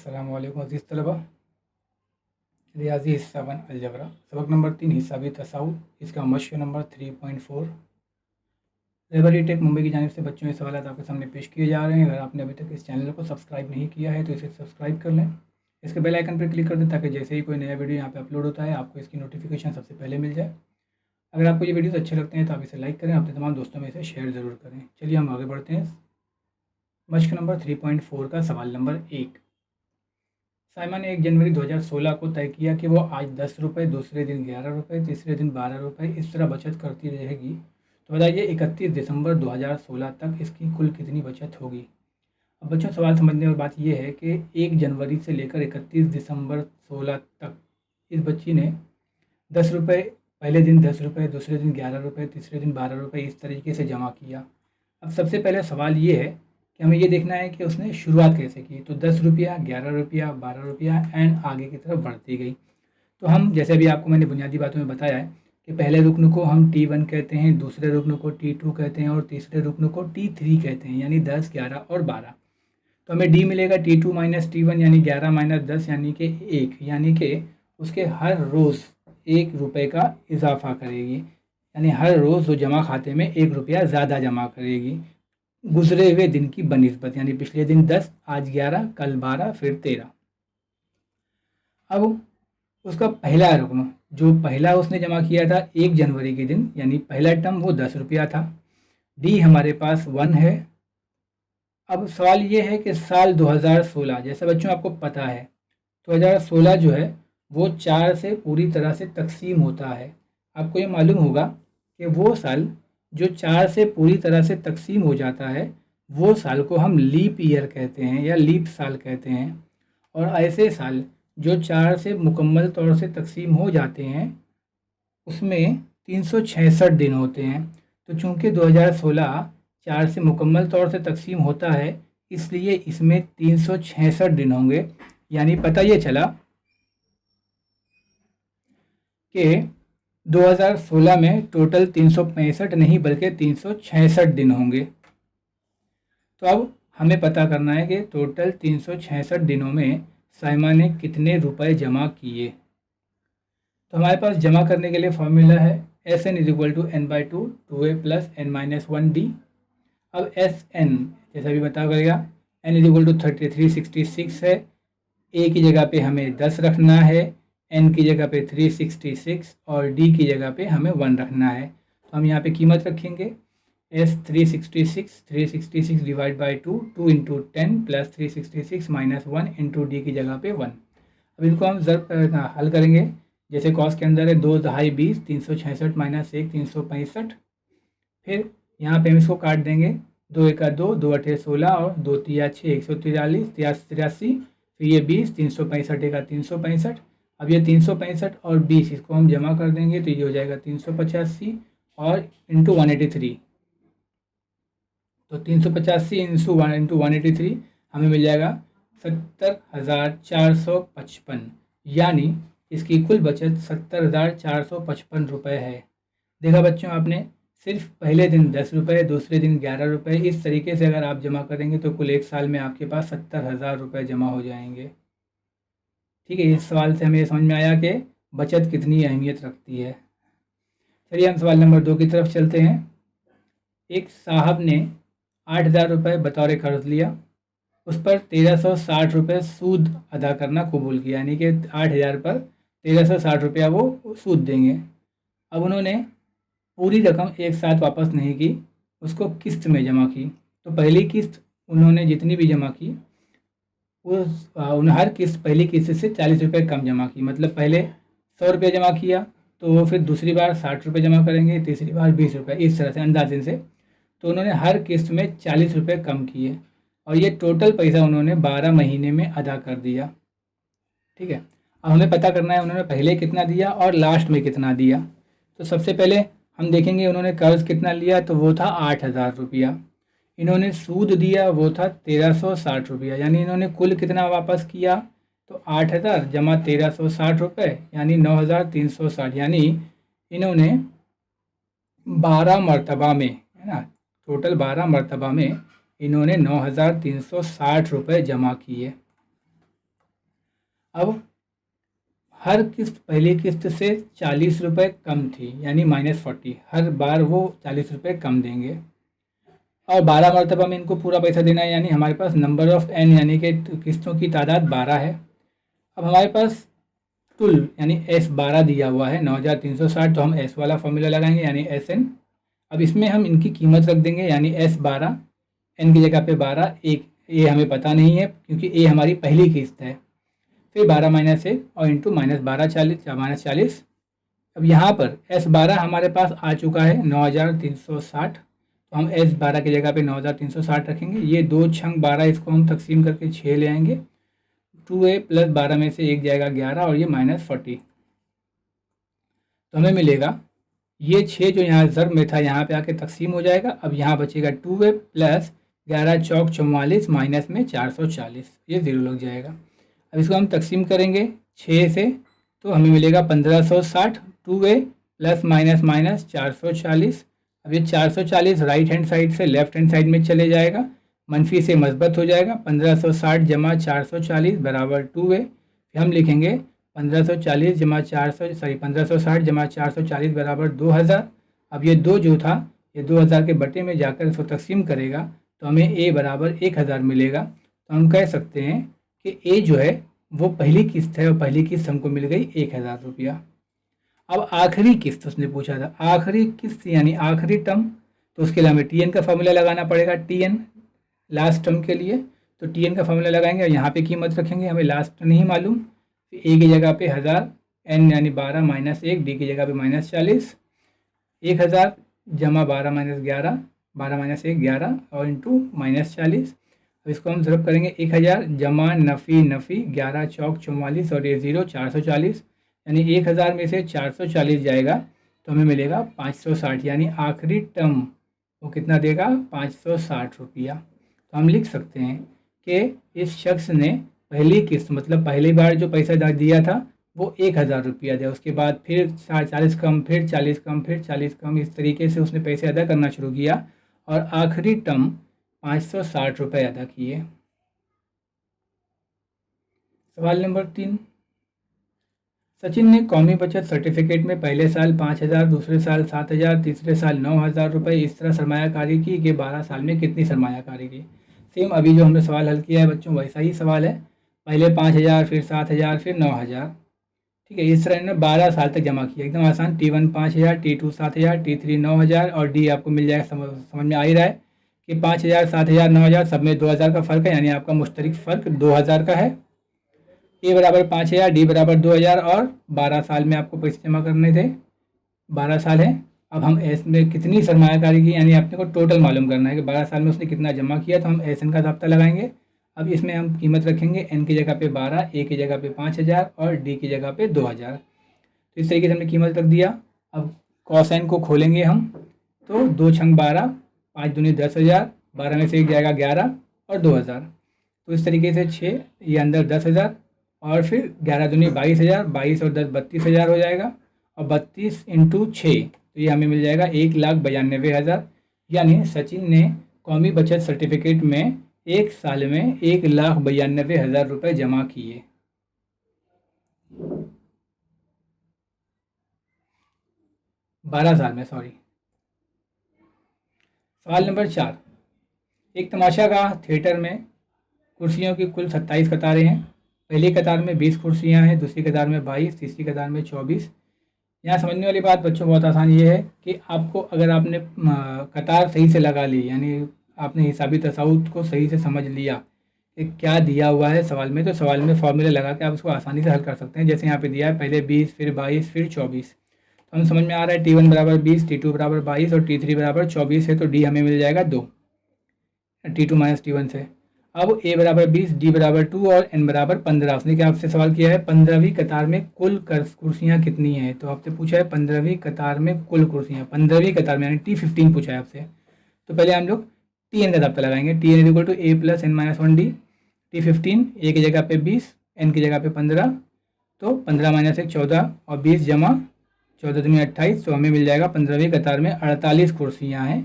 अस्सलामुअलैकुम अज़ीज़ तलबा। रियाजी हिस्सा 1 अलजबरा सबक नंबर 3 हिसाबी तसाउर, इसका मश्क नंबर 3.4। रेबरी टेक मुंबई की जानिब से बच्चों ये सवाल आपके सामने पेश किए जा रहे हैं। अगर आपने अभी तक इस चैनल को सब्सक्राइब नहीं किया है तो इसे सब्सक्राइब कर लें, इसके बेल आइकन पर क्लिक कर दें ताकि जैसे ही कोई नया वीडियो यहाँ पे अपलोड होता है आपको इसकी नोटिफिकेशन सबसे पहले मिल जाए। अगर आपको ये वीडियोस अच्छे लगते हैं तो आप इसे लाइक करें, अपने तमाम दोस्तों में इसे शेयर ज़रूर करें। चलिए हम आगे बढ़ते हैं। मश्क नंबर 3.4 का सवाल नंबर 1। साइमा ने 1 जनवरी 2016 को तय किया कि वो आज 10 रुपये, दूसरे दिन 11 रुपये, तीसरे दिन 12 रुपये इस तरह बचत करती रहेगी। तो बताइए 31 दिसंबर 2016 तक इसकी कुल कितनी बचत होगी। अब बच्चों सवाल समझने वाली बात यह है कि 1 जनवरी से लेकर 31 दिसंबर 16 तक इस बच्ची ने 10 रुपये, पहले दिन 10 रुपये, दूसरे दिन 11 रुपये, तीसरे दिन 12 रुपये इस तरीके से जमा किया। अब सबसे पहले सवाल ये है कि हमें ये देखना है कि उसने शुरुआत कैसे की। तो 10 रुपया, 11 रुपया, 12 रुपया एंड आगे की तरफ बढ़ती गई। तो हम जैसे अभी आपको मैंने बुनियादी बातों में बताया है कि पहले रुकन को हम T1 कहते हैं, दूसरे रुकन को T2 कहते हैं और तीसरे रुकन को T3 कहते हैं, यानी 10, 11 और 12। तो हमें D मिलेगा T2 माइनस T1 यानी 11 माइनस 10 यानी कि 1, यानी कि उसके हर रोज़ 1 रुपये का इजाफा करेगी, यानी हर रोज़ वो जमा खाते में 1 रुपया ज़्यादा जमा करेगी गुजरे हुए दिन की बनिस्बत, यानी पिछले दिन 10, आज 11, कल 12, फिर 13। अब उसका पहला रुकन जो पहला उसने जमा किया था 1 जनवरी के दिन, यानी पहला टर्म वो 10 रुपया था। डी हमारे पास 1 है। अब सवाल ये है कि साल 2016, जैसे बच्चों आपको पता है 2016 जो है वो 4 से पूरी तरह से तकसीम होता है। आपको ये मालूम होगा कि वो साल जो 4 से पूरी तरह से तकसीम हो जाता है वो साल को हम लीप ईयर कहते हैं या लीप साल कहते हैं। और ऐसे साल जो 4 से मुकम्मल तौर से तकसीम हो जाते हैं उसमें 366 दिन होते हैं। तो चूँकि 2016 4 से मुकम्मल तौर से तकसीम होता है इसलिए इसमें 366 दिन होंगे। यानी पता ये चला कि 2016 में टोटल 365 नहीं बल्कि 366 दिन होंगे। तो अब हमें पता करना है कि टोटल 366 दिनों में साइमा ने कितने रुपए जमा किए। तो हमारे पास जमा करने के लिए फॉर्मूला है Sn = n/2 2a + n-1d। अब Sn जैसा भी बता करेगा n = 3366 है। a की जगह पे हमें 10 रखना है, n की जगह पे 366 और d की जगह पे हमें 1 रखना है। तो हम यहाँ पे कीमत रखेंगे S 366 डिवाइड बाई 2 × 10 + 366 - 1 × d की जगह पे 1। अब इनको हम ज़रूर हल करेंगे। जैसे कॉस के अंदर है 2 दहाई 20, 366 - 1 365। फिर यहाँ पे हम इसको काट देंगे, 2 एका 2, 2 अठे 16 और 2 तिया 6, 143, 83। फिर ये 20, 365 एका 365। अब ये 365 और 20 इसको हम जमा कर देंगे तो ये हो जाएगा 385 और इंटू 183। तो 385 इंटू 183 हमें मिल जाएगा 70,455, यानी इसकी कुल बचत 70,455 रुपये है। देखा बच्चों आपने, सिर्फ पहले दिन 10 रुपये, दूसरे दिन 11 रुपये, इस तरीके से अगर आप जमा करेंगे तो कुल एक साल में आपके पास 70,000 रुपये जमा हो जाएंगे। ठीक है, इस सवाल से हमें ये समझ में आया कि बचत कितनी अहमियत रखती है। चलिए हम सवाल नंबर 2 की तरफ चलते हैं। एक साहब ने 8,000 रुपये बतौर कर्ज लिया, उस पर 1,360 रुपये सूद अदा करना कबूल किया, यानी कि 8,000 पर 1,360 रुपया वो सूद देंगे। अब उन्होंने पूरी रकम एक साथ वापस नहीं की, उसको किस्त में जमा की। तो पहली किस्त उन्होंने जितनी भी जमा की उन हर किस्त पहली किस्त से 40 रुपये कम जमा की। मतलब पहले 100 रुपये जमा किया तो वो फिर दूसरी बार 60 रुपये जमा करेंगे, तीसरी बार 20 रुपये, इस तरह से अंदाजे से। तो उन्होंने हर किस्त में 40 रुपये कम किए और ये टोटल पैसा उन्होंने 12 महीने में अदा कर दिया। ठीक है, अब हमें पता करना है उन्होंने पहले कितना दिया और लास्ट में कितना दिया। तो सबसे पहले हम देखेंगे उन्होंने कर्ज कितना लिया, तो वो था 8,000 रुपया। इन्होंने सूद दिया वो था 1,360 रुपया, यानी इन्होंने कुल कितना वापस किया, तो 8,000 जमा 1,360 रुपये यानी 9,360, यानी इन्होंने 12 मरतबा में, है ना, टोटल 12 मरतबा में इन्होंने 9,360 रुपये जमा किए। अब हर किस्त पहली किस्त से 40 रुपये कम थी, यानी -40, हर बार वो 40 रुपये कम देंगे और 12 मरतबा में इनको पूरा पैसा देना है, यानी हमारे पास नंबर ऑफ़ n यानी कि किस्तों की तादाद 12 है। अब हमारे पास टुल यानी S12 दिया हुआ है 9360, तो हम S वाला फॉर्मूला लगाएंगे यानी SN। अब इसमें हम इनकी कीमत रख देंगे यानी S12, n की जगह पे 12, एक ए हमें पता नहीं है क्योंकि ए हमारी पहली किस्त है, फिर 12 - 1 और इंटू -12 40 या -40। अब यहाँ पर S12 हमारे पास आ चुका है 9360, तो हम S12 की जगह पे 9360 रखेंगे। ये 2 छंग 12, इसको हम तकसीम करके 6 ले आएंगे। 2a + 12 में से 1 जाएगा 11 और ये -40, तो हमें मिलेगा ये 6 जो यहाँ ज़र्ब में था यहाँ पे आके तकसीम हो जाएगा। अब यहाँ बचेगा 2a + 11 चौक 44 माइनस में 440, ये 0 लग जाएगा। अब इसको हम तकसीम करेंगे 6 से, तो हमें मिलेगा 1560, 2a ± 440। अब ये 440 राइट हैंड साइड से लेफ्ट हैंड साइड में चले जाएगा, मनफी से मस्बत हो जाएगा। 1560 = 440 बराबर 2a। फिर हम लिखेंगे 1540 = 1560 = 440 बराबर 2000। अब ये 2 जो था ये 2000 के बटे में जाकर इसको तकसीम करेगा तो हमें a बराबर 1000 मिलेगा। तो हम कह सकते हैं कि a जो है वो पहली किस्त है और पहली किस्त हमको मिल गई 1000 रुपया। अब आखिरी किस्त उसने पूछा था, आखिरी किस्त यानी आखिरी टर्म, तो उसके लिए हमें टी एन का फॉर्मूला लगाना पड़ेगा। टी एन लास्ट टर्म के लिए, तो टी एन का फॉर्मूला लगाएंगे और यहाँ पे कीमत रखेंगे, हमें लास्ट नहीं मालूम। ए की जगह पे 1000, एन यानी 12 - 1, डी की जगह पे -40, 1000 जमा 12 - 11, 12 - 1 11 और इंटू -40। अब इसको हम ज़रब करेंगे 1000 जमा नफ़ी 11 चौक 44 और ये 0 440, यानी 1000 में से 440 जाएगा तो हमें मिलेगा 560, यानी आखिरी टर्म वो कितना देगा 560 रुपया। तो हम लिख सकते हैं कि इस शख्स ने पहली किस्त मतलब पहली बार जो पैसा दिया था वो 1000 रुपया दिया, उसके बाद फिर 40 कम, फिर 40 कम, फिर 40 कम, इस तरीके से उसने पैसे अदा करना शुरू किया और आखिरी टर्म 560 रुपये अदा किए। सवाल नंबर 3, सचिन ने कौमी बचत सर्टिफिकेट में पहले साल 5000, दूसरे साल 7000, तीसरे साल 9000 रुपये इस तरह सरमायाकारी की कि 12 साल में कितनी सरमायाकारी की। सेम अभी जो हमने सवाल हल किया है बच्चों वैसा ही सवाल है, पहले 5000, फिर 7000, फिर 9000, ठीक है। इस तरह इन्होंने 12 साल तक जमा किया, एकदम आसान। T1 5000, T2 7000, T3 9000 और डी आपको मिल जाएगा। समझ में आ ही रहा है कि 5000, 7000, 9000 सब में 2000 का फ़र्क है, यानी आपका मुश्तरक फ़र्क 2000 का है। ए बराबर 5000, डी बराबर 2000 और 12 साल में आपको पैसे जमा करने थे, 12 साल है। अब हम एस में कितनी सरमायाकारी की, यानी अपने को टोटल मालूम करना है कि 12 साल में उसने कितना जमा किया, तो हम एस एन का ज़ाब्ता लगाएंगे। अब इसमें हम कीमत रखेंगे एन की जगह पे 12, ए की जगह पे 5000 और डी की जगह पे 2000। तो इस तरीके से हमने कीमत रख दिया। अब कॉस एन को खोलेंगे हम, तो 2 छंग 12, 5 दूनी 10,000, 12 में से 1 जाएगा 11 और 2000, तो इस तरीके से 6 ये अंदर 10,000 और फिर 11 दूनी 22,000, 22 और 10 32,000 हो जाएगा और 32 × 6 तो ये हमें मिल जाएगा 1,92,000। यानी सचिन ने कौमी बचत सर्टिफिकेट में एक साल में 1,92,000 रुपये जमा किए। बारह साल में, सॉरी। सवाल नंबर 4, एक तमाशा का थिएटर में कुर्सियों की कुल 27 कतारें हैं। पहली कतार में 20 कुर्सियां हैं, दूसरी कतार में 22, तीसरी कतार में 24। यहाँ समझने वाली बात बच्चों बहुत आसान ये है कि आपको अगर आपने कतार सही से लगा ली, यानी आपने हिसाबी तसाउत को सही से समझ लिया कि क्या दिया हुआ है सवाल में, तो सवाल में फॉर्मूला लगा के आप उसको आसानी से हल कर सकते हैं। जैसे यहाँ पे दिया है पहले 20, फिर 22, फिर 24, तो हम समझ में आ रहा है T1 बराबर 20, T2 बराबर 22 और T3 बराबर 24 है, तो डी हमें मिल जाएगा 2, T2 - T1 से। अब ए बराबर 20, डी बराबर 2 और एन बराबर 15। उसने क्या आपसे सवाल किया है 15वीं कतार में कुल कुर्सियाँ कितनी हैं, तो आपसे पूछा है 15वीं कतार में कुल कुर्सियाँ, 15वीं कतार में यानी T15 पूछा है आपसे। तो पहले हम लोग टी एन का ज़ाब्ता लगाएंगे, Tn = a + n - 1d। T15 ए की जगह पे 20, एन की जगह पे 15, तो 15 - 1 14 और 20 जमा 14 दूनी 28, तो हमें मिल जाएगा 15वीं कतार में 48 कुर्सियाँ हैं।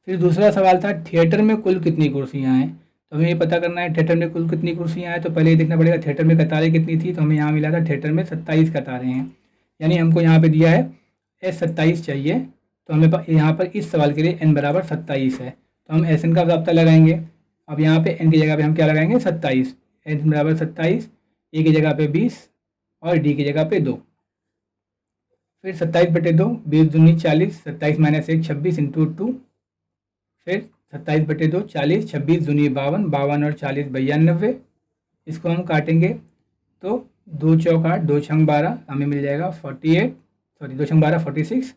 फिर दूसरा सवाल था थिएटर में कुल कितनी कुर्सियाँ हैं, तो हमें ये पता करना है थिएटर में कुल कितनी कुर्सियाँ हैं। तो पहले ये देखना पड़ेगा थिएटर में कतारें कितनी थी, तो हमें यहाँ मिला था थिएटर में 27 कतारें हैं, यानी हमको यहाँ पे दिया है एस 27 चाहिए। तो हमें यहाँ पर इस सवाल के लिए n बराबर 27 है, तो हम एस एन का ज़ाब्ता लगाएंगे। अब यहाँ पे n की जगह पे हम क्या लगाएंगे 27, n बराबर 27, ए की जगह पे 20 और डी की जगह पे 2। फिर 27/2, 20 दूनी 40, 27 - 1 26 × 2। फिर 27/2 40, 26 दूनी 52, 52 और 40 92। इसको हम काटेंगे तो 2 चौक 8, 2 छंग 12, हमें मिल जाएगा 48, सॉरी 2 छंग 12 46।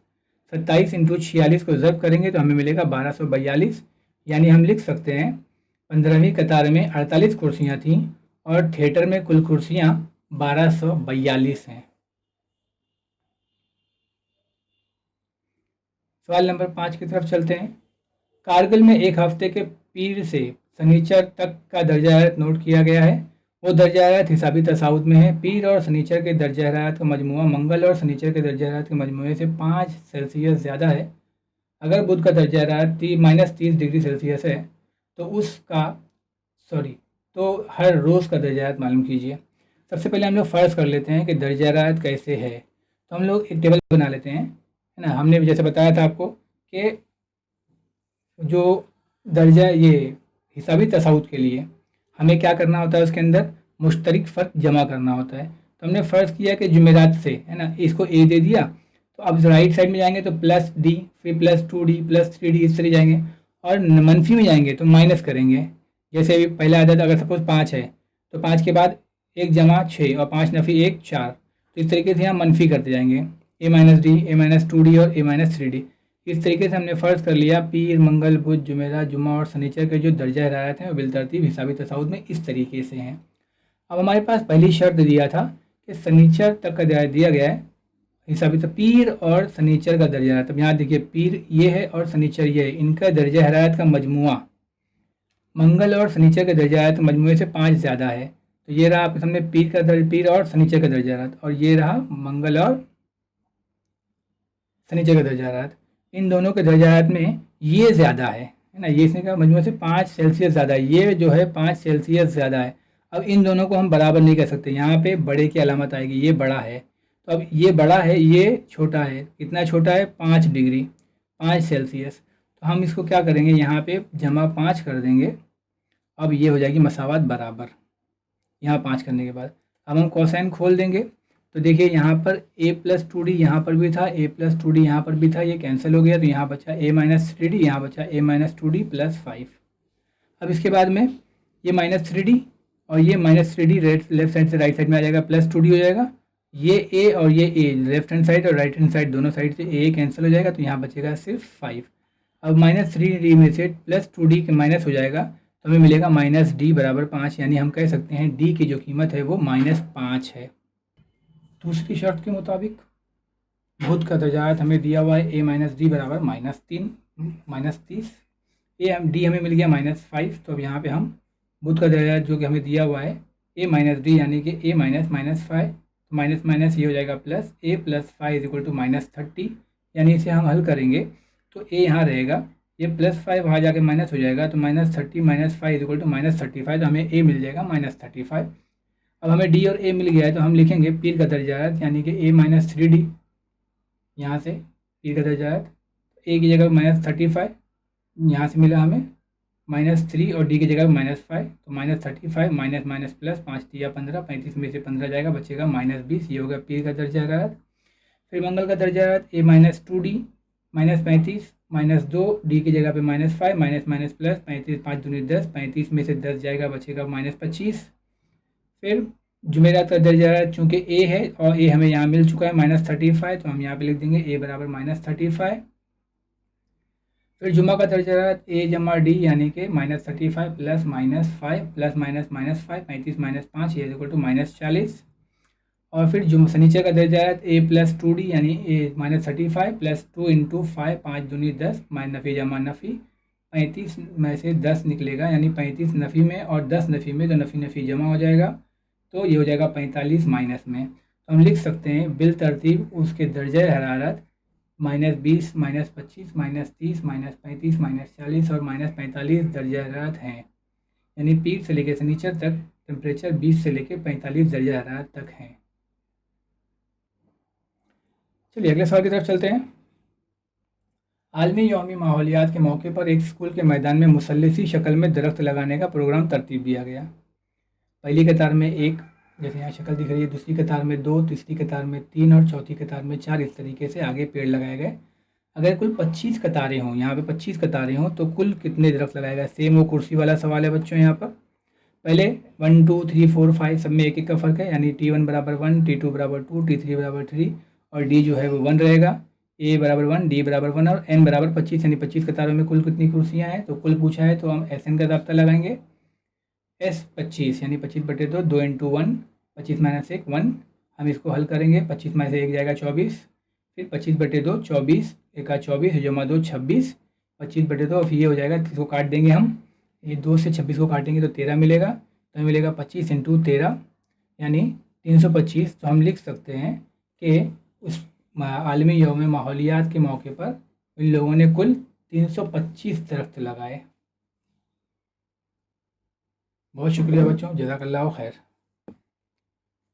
27 × 46 को ज़ब्त करेंगे तो हमें मिलेगा 1242, यानी हम लिख सकते हैं 15वीं कतार में 48 कुर्सियाँ थीं और थिएटर में कुल कुर्सियाँ 1242 हैं। सवाल नंबर 5 की तरफ चलते हैं। कारगिल में एक हफ्ते के पीर से शनिचर तक का दर्जा हरारत नोट किया गया है। वो दर्जा हरारत हिसाबी तसाउत में है। पीर और शनिचर के दर्जा हरारत का मजमुआ मंगल और शनिचर के दर्जा हरारत के मजमुए से 5 सेल्सियस ज़्यादा है। अगर बुध का दर्जा हरारत -30 डिग्री सेल्सियस है तो हर रोज़ का दर्जा हरारत मालूम कीजिए। सबसे पहले हम लोग फ़र्ज़ कर लेते हैं कि दर्जा हरारत कैसे है। तो हम लोग एक टेबल बना लेते हैं, है ना। हमने जैसे बताया था आपको कि जो दर्जा ये हिसाबी तसाउत के लिए हमें क्या करना होता है, उसके अंदर मुश्तरक फ़र्क जमा करना होता है। तो हमने फ़र्ज़ किया कि जुमेरात से, है ना, इसको ए दे दिया। तो अब राइट साइड में जाएंगे तो +d, फिर +2d, +3d, इस तरह जाएंगे। और मनफी में जाएंगे तो माइनस करेंगे। जैसे अभी पहला अदद अगर सपोज 5 है तो 5 के बाद 1 जमा 6 और 5 नफ़ी 1 4। तो इस तरीके से हम मनफी करते जाएंगे, a - d, a - 2d और a - 3d। इस तरीके से हमने फ़र्ज़ कर लिया पीर, मंगल, बुध, जुमेरात, जुम्मा और शनिचर के जो दर्जा हरारत हैं वो बिलतरतीब हिसाबी तसाउत में इस तरीके से हैं। अब हमारे पास पहली शर्त दिया था कि शनिचर तक का दिया गया है हिसाबी पीर और शनिचर का दर्जा हरारत। अब यहाँ देखिए पीर ये है और शनिचर ये है, इनका दर्जा हरारत का मजमुआ मंगल और शनिचर के दर्जा हरारत मजमुए से 5 ज़्यादा है। तो ये रहा आपके सामने पीर और शनिचर का दर्जा हरारत, और ये रहा मंगल और शनिचर का दर्जा हरारत। इन दोनों के दर्जा हरारत में ये ज़्यादा है ना, ये इसने कहा मजमुए से 5 सेल्सियस ज़्यादा है, ये जो है 5 सेल्सियस ज़्यादा है। अब इन दोनों को हम बराबर नहीं कर सकते, यहाँ पे बड़े की अलामत आएगी, ये बड़ा है। तो अब ये बड़ा है, ये छोटा है। कितना छोटा है? 5 डिग्री, 5 सेल्सियस। तो हम इसको क्या करेंगे, यहाँ पे जमा 5 कर देंगे। अब ये हो जाएगी मसावत बराबर, यहाँ 5 करने के बाद। अब हम कोसाइन खोल देंगे तो देखिए यहाँ पर a + 2d यहाँ पर भी था, a + 2d यहाँ पर भी था, ये कैंसिल हो गया तो यहाँ बचा a - 3d, यहाँ बचा a - 2d + 5। अब इसके बाद में ये -3d और ये -3d लेफ्ट साइड से राइट साइड में आ जाएगा, +2d हो जाएगा। ये a और ये a लेफ्ट हैंड साइड और राइट हैंड साइड दोनों साइड से a कैंसिल हो जाएगा तो यहाँ बचेगा सिर्फ 5। अब -3d में से +2d के माइनस हो जाएगा तो हमें मिलेगा -d बराबर 5, यानी हम कह सकते हैं d की जो कीमत है वो -5 है। दूसरी शर्त के मुताबिक बुध का दर्जा हरारत हमें दिया हुआ है a - d बराबर -30, d हमें मिल गया -5। तो अब यहाँ पे हम बुध का दर्जा जो कि हमें दिया हुआ है a - d यानी कि a - -5, तो माइनस ये हो जाएगा प्लस, a + 5 = -30, यानी इसे हम हल करेंगे तो a यहाँ रहेगा, ये +5 वहाँ जाके माइनस हो जाएगा तो -30 - 5 = -35, तो हमें a मिल जाएगा -35। अब हमें d और a मिल गया है तो हम लिखेंगे पीर का दर्जा हरारत यानी कि a - 3d, यहाँ से पीर का दर्जा हरारत a की जगह -35, यहाँ से मिला हमें -3 और d की जगह -5, तो -35 माइनस प्लस 5 दिया 15, 35 में से 15 जाएगा, बचेगा -20। ये होगा पीर का दर्जा हरारत। फिर मंगल का दर्जा हरारत a - 2d -35 -2, d की जगह पे -5 माइनस प्लस 35, 5 दूनी 10, 35 में से 10 जाएगा, बचेगा -25। फिर जुमेरात का दर्जा हरारत चूँकि a है और a हमें यहाँ मिल चुका है -35, तो हम यहाँ पे लिख देंगे a बराबर -35। फिर जुम्मा का दर्जा हरारत a जमा d यानी कि -35 + -5 + -5 35 - 5 ये =40। और फिर शनिचर का दर्जा हरारत a + 2d यानी a -35 + 2 × 5, 5 दूनी 10, नफ़ी जमा नफ़ी 35 में से 10 निकलेगा, यानी 35 नफ़ी में और 10 नफ़ी में, तो नफ़ी जमा हो जाएगा, तो ये हो जाएगा 45 माइनस में। तो हम लिख सकते हैं बिल तरतीब उसके दर्जा हरारत -20 -25 -30 -35 -40 और -45 दर्जा हरारत हैं। यानी पीक से लेकर सनीचर तक टेम्परेचर 20 से लेकर 45 दर्जा हरारत तक है। चलिए अगले सवाल की तरफ चलते हैं। आलमी यौमी माहौलियात के मौके पर एक स्कूल के मैदान में मुसल्लसी शक्ल में दरख्त लगाने का प्रोग्राम तरतीब दिया गया। पहली कतार में एक, जैसे यहाँ शक्ल दिख रही है, दूसरी कतार में 2, तीसरी कतार में 3 और चौथी कतार में 4, इस तरीके से आगे पेड़ लगाए गए। अगर कुल 25 कतारें हों, यहाँ पे 25 कतारें हों, तो कुल कितने दरख्त लगाए गए? सेम वो कुर्सी वाला सवाल है बच्चों। यहाँ पर पहले 1 2 3 4 5 सब में एक एक का फ़र्क है, यानी T1 बराबर 1, T2 बराबर 2, T3 बराबर 3 और D जो है वो 1 रहेगा। A बराबर 1, D बराबर 1 और N बराबर 25, यानी 25 कतारों में कुल कितनी कुर्सियाँ हैं? तो कुल पूछा है तो हम SN का ज़ाब्ता लगाएंगे। S 25 यानी 25/2, 2 × 1, 25 - 1 1। हम इसको हल करेंगे, 25 में से 1 जाएगा 24, फिर 25/2 24, 1 24 जमा 2 26, 25/2 अब ये हो जाएगा, इसको काट देंगे हम, ये 2 से 26 को काटेंगे तो 13 मिलेगा, तो मिलेगा 25 × 13 यानी 325। तो हम लिख सकते हैं कि उस आलमी यौम माहौलियात के मौके पर इन लोगों ने कुल 325 दरख्त लगाए। बहुत शुक्रिया बच्चों, जज़ाकल्लाह खैर।